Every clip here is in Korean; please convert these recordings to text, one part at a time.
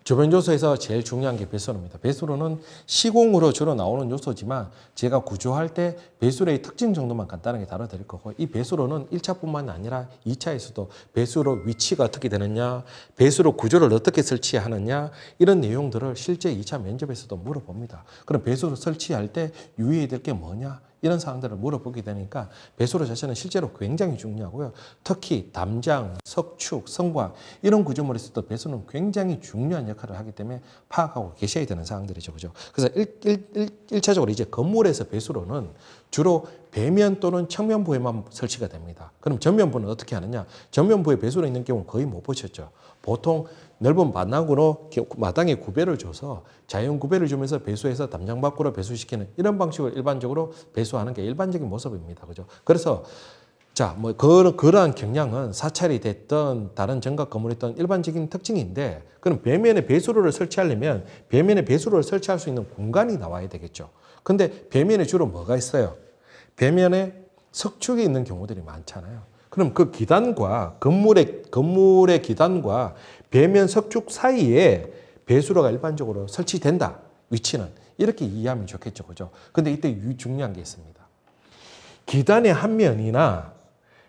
주변요소에서 제일 중요한 게 배수로입니다. 배수로는 시공으로 주로 나오는 요소지만 제가 구조할 때 배수로의 특징 정도만 간단하게 다뤄드릴 거고, 이 배수로는 1차뿐만 아니라 2차에서도 배수로 위치가 어떻게 되느냐, 배수로 구조를 어떻게 설치하느냐, 이런 내용들을 실제 2차 면접에서도 물어봅니다. 그럼 배수로 설치할 때 유의해야 될 게 뭐냐? 이런 사항들을 물어보게 되니까 배수로 자체는 실제로 굉장히 중요하고요. 특히 담장, 석축, 성곽 이런 구조물에서도 배수는 굉장히 중요한 역할을 하기 때문에 파악하고 계셔야 되는 사항들이죠. 그죠? 그래서 1차적으로 이제 건물에서 배수로는 주로 배면 또는 측면부에만 설치가 됩니다. 그럼 전면부는 어떻게 하느냐? 전면부에 배수로 있는 경우는 거의 못 보셨죠. 보통 넓은 마당으로 마당에 구배를 줘서 자연 구배를 주면서 배수해서 담장 밖으로 배수시키는 이런 방식으로 일반적으로 배수하는 게 일반적인 모습입니다. 그죠? 그래서 자, 뭐 그러한 경향은 사찰이 됐던 다른 정각 건물이던 일반적인 특징인데, 그럼 배면에 배수로를 설치하려면 배면에 배수로를 설치할 수 있는 공간이 나와야 되겠죠. 근데 배면에 주로 뭐가 있어요? 배면에 석축이 있는 경우들이 많잖아요. 그럼 그 기단과 건물의 기단과 배면 석축 사이에 배수로가 일반적으로 설치된다. 위치는 이렇게 이해하면 좋겠죠. 그죠? 근데 이때 중요한 게 있습니다. 기단의 한 면이나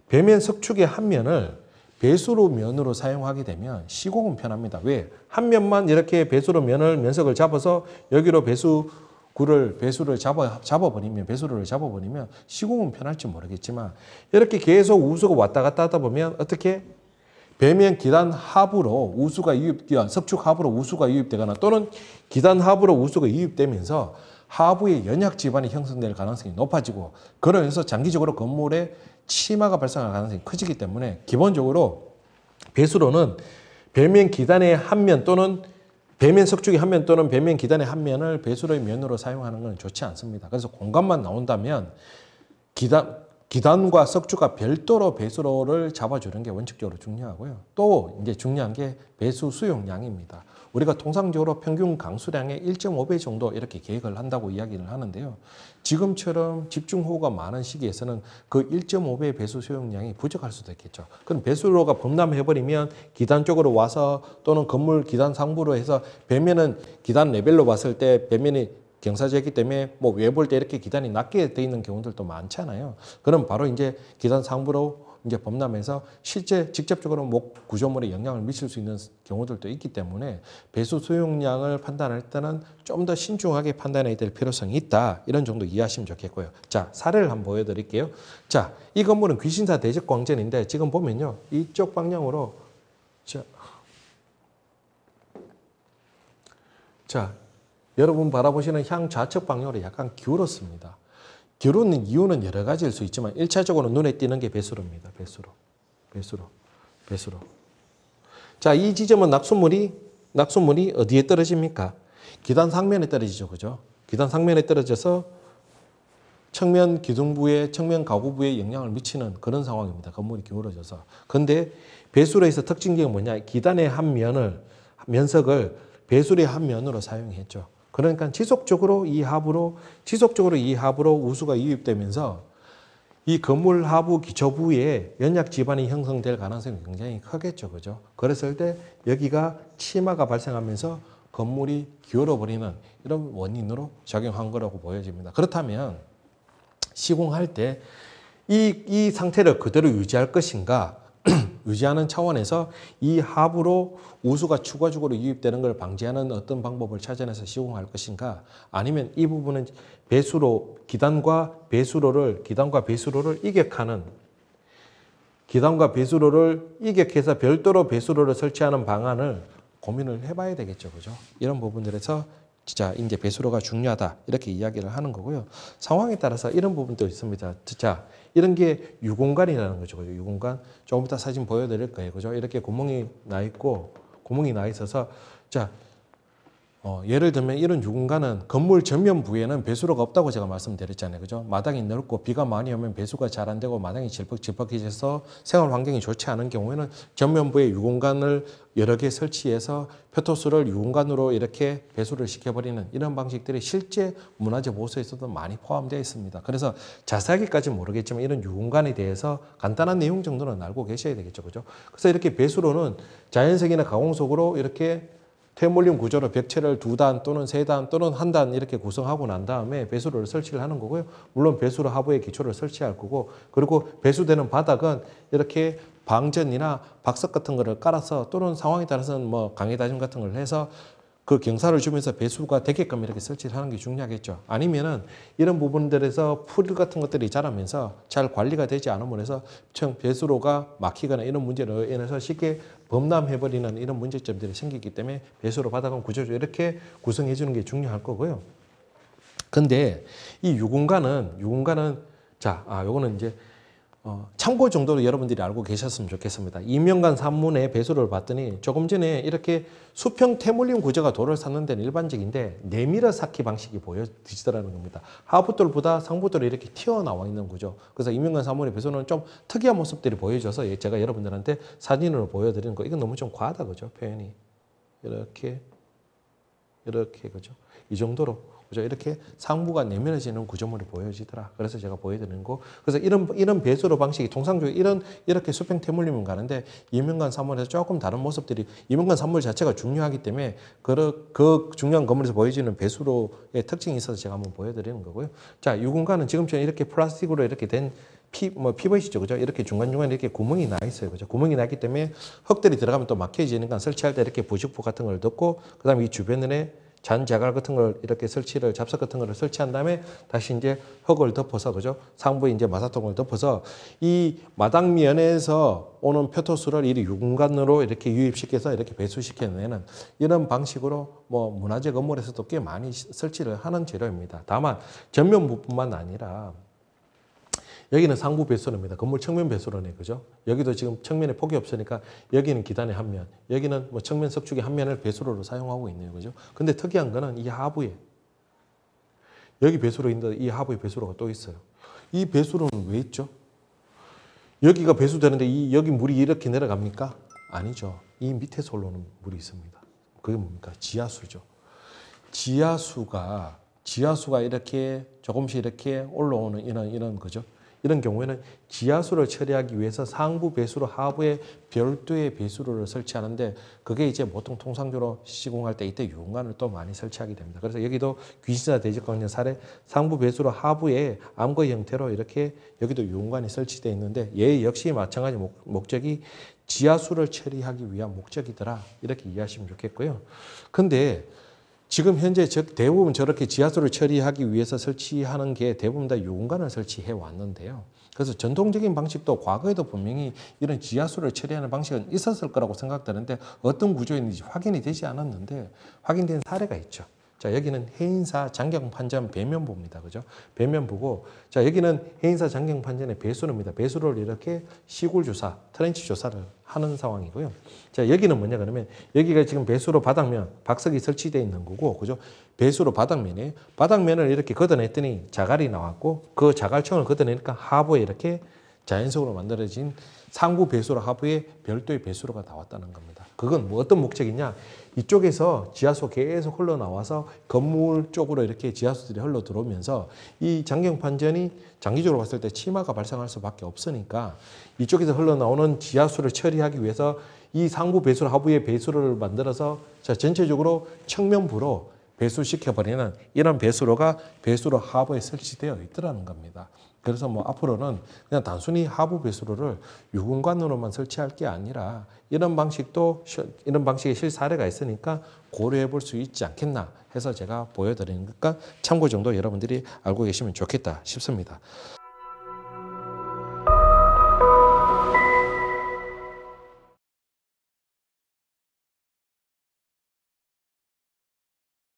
배면 석축의 한 면을 배수로 면으로 사용하게 되면 시공은 편합니다. 왜? 한 면만 이렇게 배수로 면석을 잡아서 여기로 배수로를 잡아버리면 시공은 편할지 모르겠지만, 이렇게 계속 우수가 왔다 갔다 하다 보면 어떻게 배면 기단 하부로 석축 하부로 우수가 유입되거나 또는 기단 하부로 우수가 유입되면서 하부에 연약 지반이 형성될 가능성이 높아지고, 그러면서 장기적으로 건물에 치마가 발생할 가능성이 커지기 때문에 기본적으로 배수로는 배면 기단의 한 면 또는 배면 석축의 한 면 또는 배면 기단의 한 면을 배수로의 면으로 사용하는 건 좋지 않습니다. 그래서 공간만 나온다면 기단과 석축과 별도로 배수로를 잡아주는 게 원칙적으로 중요하고요. 또 이제 중요한 게 배수 수용량입니다. 우리가 통상적으로 평균 강수량의 1.5배 정도 이렇게 계획을 한다고 이야기를 하는데요. 지금처럼 집중호우가 많은 시기에서는 그 1.5배 배수 수용량이 부족할 수도 있겠죠. 그럼 배수로가 범람해버리면 기단 쪽으로 와서 또는 건물 기단 상부로 해서 배면은 기단 레벨로 봤을 때 배면이 경사지였기 때문에 뭐 외볼 때 이렇게 기단이 낮게 돼 있는 경우들도 많잖아요. 그럼 바로 이제 기단 상부로 이제 범람해서 실제 직접적으로 목 구조물에 영향을 미칠 수 있는 경우들도 있기 때문에 배수 수용량을 판단할 때는 좀 더 신중하게 판단해야 될 필요성이 있다. 이런 정도 이해하시면 좋겠고요. 자, 사례를 한번 보여드릴게요. 자, 이 건물은 귀신사 대적광전인데 지금 보면요. 이쪽 방향으로 자, 여러분 바라보시는 향 좌측 방향으로 약간 기울었습니다. 기울는 이유는 여러 가지일 수 있지만 1차적으로 눈에 띄는 게 배수로입니다. 배수로. 자, 이 지점은 낙수물이 어디에 떨어집니까? 기단 상면에 떨어지죠. 그죠? 기단 상면에 떨어져서 측면 기둥부에, 측면 가구부에 영향을 미치는 그런 상황입니다. 건물이 기울어져서. 근데 배수로에서 특징이 뭐냐? 기단의 한 면석을 배수로의 한 면으로 사용했죠. 그러니까 지속적으로 이 하부로 우수가 유입되면서 이 건물 하부 기초부에 연약 지반이 형성될 가능성이 굉장히 크겠죠. 그죠? 그랬을 때 여기가 치마가 발생하면서 건물이 기울어버리는 이런 원인으로 작용한 거라고 보여집니다. 그렇다면 시공할 때 이 상태를 그대로 유지할 것인가? 유지하는 차원에서 이 하부로 우수가 추가적으로 유입되는 걸 방지하는 어떤 방법을 찾아내서 시공할 것인가, 아니면 이 부분은 기단과 배수로를 이격해서 별도로 배수로를 설치하는 방안을 고민을 해봐야 되겠죠. 그죠? 이런 부분들에서 진짜 이제 배수로가 중요하다. 이렇게 이야기를 하는 거고요. 상황에 따라서 이런 부분도 있습니다. 자, 이런 게 유공간이라는 거죠. 유공간. 조금 이따 사진 보여드릴 거예요. 그죠? 이렇게 구멍이 나 있어서, 자, 예를 들면 이런 유공간은 건물 전면부에는 배수로가 없다고 제가 말씀드렸잖아요. 그죠? 마당이 넓고 비가 많이 오면 배수가 잘 안 되고 마당이 질퍽질퍽해져서 생활 환경이 좋지 않은 경우에는 전면부에 유공간을 여러 개 설치해서 표토수를 유공간으로 이렇게 배수를 시켜버리는 이런 방식들이 실제 문화재 보수에서도 많이 포함되어 있습니다. 그래서 자세하게까지는 모르겠지만 이런 유공간에 대해서 간단한 내용 정도는 알고 계셔야 되겠죠. 그죠? 그래서 이렇게 배수로는 자연석이나 가공석으로 이렇게 퇴몰림 구조로 벽체를 2단 또는 3단 또는 1단 이렇게 구성하고 난 다음에 배수로를 설치를 하는 거고요. 물론 배수로 하부에 기초를 설치할 거고, 그리고 배수되는 바닥은 이렇게 방전이나 박석 같은 거를 깔아서 또는 상황에 따라서는 뭐 강의 다짐 같은 걸 해서 그 경사를 주면서 배수가 되게끔 이렇게 설치를 하는 게 중요하겠죠. 아니면은 이런 부분들에서 풀 같은 것들이 자라면서 잘 관리가 되지 않음으로 해서 배수로가 막히거나 이런 문제로 인해서 쉽게 범람해버리는 이런 문제점들이 생기기 때문에 배수로 바닥은 구조적으로 이렇게 구성해 주는 게 중요할 거고요. 근데 이 유공간은 요거는 이제 참고 정도로 여러분들이 알고 계셨으면 좋겠습니다. 이명관 산문의 배수로를 봤더니 조금 전에 이렇게 수평 태물림 구조가 돌을 쌓는 데는 일반적인데 내밀어 쌓기 방식이 보여지더라는 겁니다. 하부돌보다 상부돌이 이렇게 튀어나와 있는 구조. 그래서 이명관 산문의 배수로는 좀 특이한 모습들이 보여져서 제가 여러분들한테 사진으로 보여드리는 거, 이건 너무 좀 과하다, 그죠? 표현이. 이렇게, 그죠? 이 정도로. 그죠? 이렇게 상부가 내밀어지는 구조물이 보여지더라. 그래서 제가 보여드리는 거. 그래서 이런 배수로 방식이 통상적으로 이렇게 수평 태물림은 가는데 이명관 산물에서 조금 다른 모습들이, 이명관 산물 자체가 중요하기 때문에 그 중요한 건물에서 보여지는 배수로의 특징이 있어서 제가 한번 보여드리는 거고요. 자, 이 공간은 지금처럼 이렇게 플라스틱으로 이렇게 된 PVC죠, 그죠? 이렇게 중간중간에 이렇게 구멍이 나 있어요, 그죠? 구멍이 나기 때문에 흙들이 들어가면 또 막혀지니까 설치할 때 이렇게 부직포 같은 걸 넣고, 그 다음에 이 주변에 잔자갈 같은 걸 이렇게 잡석 같은 거를 설치한 다음에 다시 이제 흙을 덮어서, 그죠? 상부에 이제 마사통을 덮어서 이 마당면에서 오는 표토수를 이 유공간으로 이렇게 유입시켜서 이렇게 배수시켜내는 이런 방식으로 뭐 문화재 건물에서도 꽤 많이 설치를 하는 재료입니다. 다만 전면부뿐만 아니라 여기는 상부 배수로입니다. 건물 측면 배수로네, 그죠? 여기도 지금 측면에 폭이 없으니까 여기는 기단의 한 면, 여기는 뭐 측면 석축의 한 면을 배수로로 사용하고 있네요, 그죠? 근데 특이한 거는 이 하부에, 여기 배수로인데 이 하부에 배수로가 또 있어요. 이 배수로는 왜 있죠? 여기가 배수되는데 여기 물이 이렇게 내려갑니까? 아니죠. 이 밑에서 올라오는 물이 있습니다. 그게 뭡니까? 지하수죠. 지하수가 이렇게 조금씩 이렇게 올라오는 이런 거죠. 이런 경우에는 지하수를 처리하기 위해서 상부 배수로, 하부에 별도의 배수로를 설치하는데, 그게 이제 보통 통상적으로 시공할 때 이때 유공간을 또 많이 설치하게 됩니다. 그래서 여기도 귀신사 대지광년 사례 상부 배수로 하부에 암거 형태로 이렇게 여기도 유공간이 설치되어 있는데, 얘 역시 마찬가지 목적이 지하수를 처리하기 위한 목적이더라, 이렇게 이해하시면 좋겠고요. 근데 지금 현재 대부분 저렇게 지하수를 처리하기 위해서 설치하는 게 대부분 다 유공간을 설치해 왔는데요. 그래서 전통적인 방식도 과거에도 분명히 이런 지하수를 처리하는 방식은 있었을 거라고 생각되는데 어떤 구조였는지 확인이 되지 않았는데 확인된 사례가 있죠. 자, 여기는 해인사 장경판전 배면부입니다. 그죠? 배면부고, 자, 여기는 해인사 장경판전의 배수로입니다. 배수로를 이렇게 시굴 조사, 트렌치 조사를 하는 상황이고요. 자, 여기는 뭐냐 그러면 여기가 지금 배수로 바닥면, 박석이 설치되어 있는 거고, 그죠? 배수로 바닥면을 이렇게 걷어냈더니 자갈이 나왔고, 그 자갈층을 걷어내니까 하부에 이렇게 자연석으로 만들어진 상부 배수로, 하부에 별도의 배수로가 나왔다는 겁니다. 그건 뭐 어떤 목적이냐? 이쪽에서 지하수 계속 흘러나와서 건물 쪽으로 이렇게 지하수들이 흘러 들어오면서 이 장경판전이 장기적으로 봤을 때 치마가 발생할 수밖에 없으니까 이쪽에서 흘러나오는 지하수를 처리하기 위해서 이 상부 배수로, 하부의 배수로를 만들어서 전체적으로 측면부로 배수시켜버리는 이런 배수로가 배수로 하부에 설치되어 있더라는 겁니다. 그래서 뭐 앞으로는 그냥 단순히 하부 배수로를 유공간으로만 설치할 게 아니라 이런 방식의 실사례가 있으니까 고려해 볼 수 있지 않겠나 해서 제가 보여드리는 것과 참고 정도 여러분들이 알고 계시면 좋겠다 싶습니다.